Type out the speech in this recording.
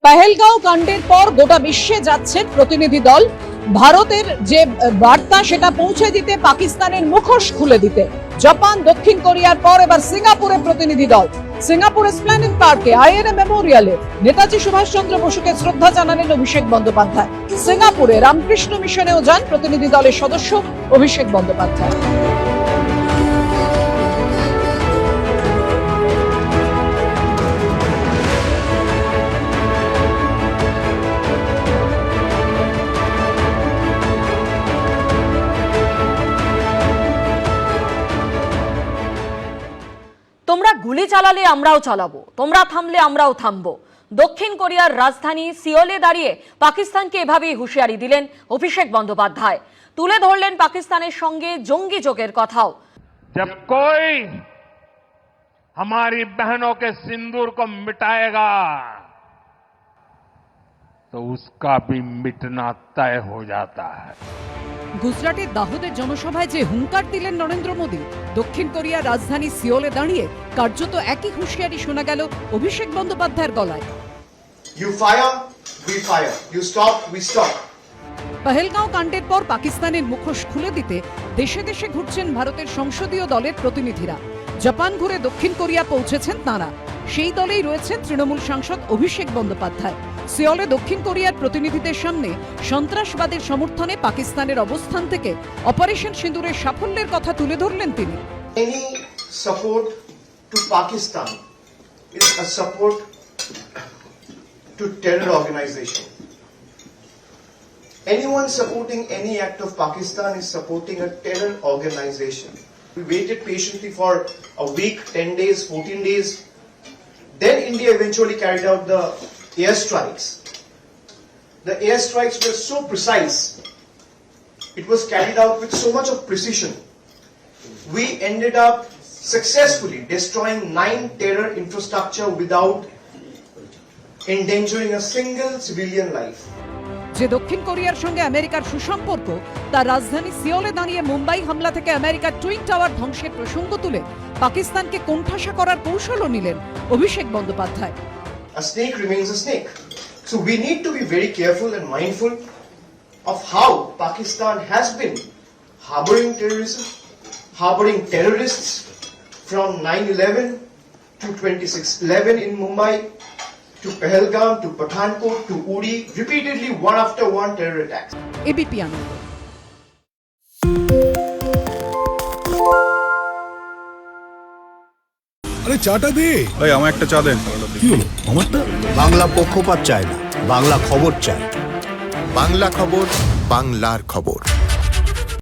পেহেলগাঁও কাণ্ডের পর গোটা বিশ্বে যাচ্ছেন প্রতিনিধি দল। ভারতের যে বার্তা সেটা পৌঁছে দিতে, পাকিস্তানের মুখোশ খুলে দিতে। জাপান, দক্ষিণ কোরিয়ার পর এবার সিঙ্গাপুরে প্রতিনিধি দল। সিঙ্গাপুর এসপ্ল্যানেড পার্কে আইএনএ মেমোরিয়ালে নেতাজি সুভাষচন্দ্র বসুকে শ্রদ্ধা জানালেন অভিষেক বন্দ্যোপাধ্যায়। সিঙ্গাপুরে রামকৃষ্ণ মিশনেও যান প্রতিনিধি দলের সদস্য অভিষেক বন্দ্যোপাধ্যায়। তোমরা গুলি চালালে আমরাও চালাবো, তোমরা থামলে আমরাও থামবো। দক্ষিণ কোরিয়ার রাজধানী সিওলে দাঁড়িয়ে পাকিস্তানকে এভাবেই হুঁশিয়ারি দিলেন অভিষেক বন্দ্যোপাধ্যায়। তুলে ধরলেন পাকিস্তানের সঙ্গে জঙ্গি যোগের কথাও। जब कोई हमारी बहनों के सिंदूर को मिटाएगा तो उसका भी मिटना तय हो जाता है। গুজরাটের দাহোদের জনসভায় যে হুঙ্কার দিলেন নরেন্দ্র মোদী, দক্ষিণ কোরিয়ার রাজধানী সিওলে দাঁড়িয়ে কার্যত একই হুঁশিয়ারি শোনা গেল অভিষেক বন্দ্যোপাধ্যায়ের গলায়। You fire, we fire. You stop, we stop. Pahalgam কাণ্ডের পর পাকিস্তানের মুখোশ খুলে দিতে দেশে দেশে ঘুরছেন ভারতের সংসদীয় দলের প্রতিনিধিরা। জাপান ঘুরে দক্ষিণ কোরিয়া পৌঁছেছেন তাঁরা। সেই দলেই রয়েছেন তৃণমূল সাংসদ অভিষেক বন্দ্যোপাধ্যায়। সিওলে দক্ষিণ কোরিয়ার প্রতিনিধিদের সামনে সন্ত্রাসবাদের সমর্থনে পাকিস্তানের অবস্থান থেকে অপারেশন সিঁদুরের সাফল্যের কথা তুলে ধরলেন তিনি। Any support to Pakistan is a support to terror organization. Anyone supporting any act of Pakistan is supporting a terror organization. We waited patiently for a week, 10 days, 14 days. Then India eventually carried out the airstrikes. The airstrikes were so precise. It was carried out with so much of precision. We ended up successfully destroying 9 terror infrastructure without endangering a single civilian life. যে দক্ষিণ কোরিয়ার সঙ্গে আমেরিকার সুসম্পর্ক, তার রাজধানী সিওলে দাঁড়িয়ে মুম্বাই হামলা থেকে আমেরিকার টুইন টাওয়ার ধ্বংসের প্রসঙ্গ তুলে পাকিস্তানকে কোণঠাসা করার কৌশলও নিলেন Abhishek Bandyopadhyay. A snake remains a snake. So we need to be very careful and mindful of how Pakistan has been harboring terrorism, harboring terrorists from 9/11 to 26/11 in Mumbai, to Pahalgam, to Pathankot, to Uri, repeatedly one after one terror attacks. ABP Ananda. আরে চাটা দে ভাই, আমার একটা চা দেন। কি হলো আমারটা? বাংলা পক্ষপাত চায় না, বাংলা খবর চায়। বাংলা খবর, বাংলার খবর।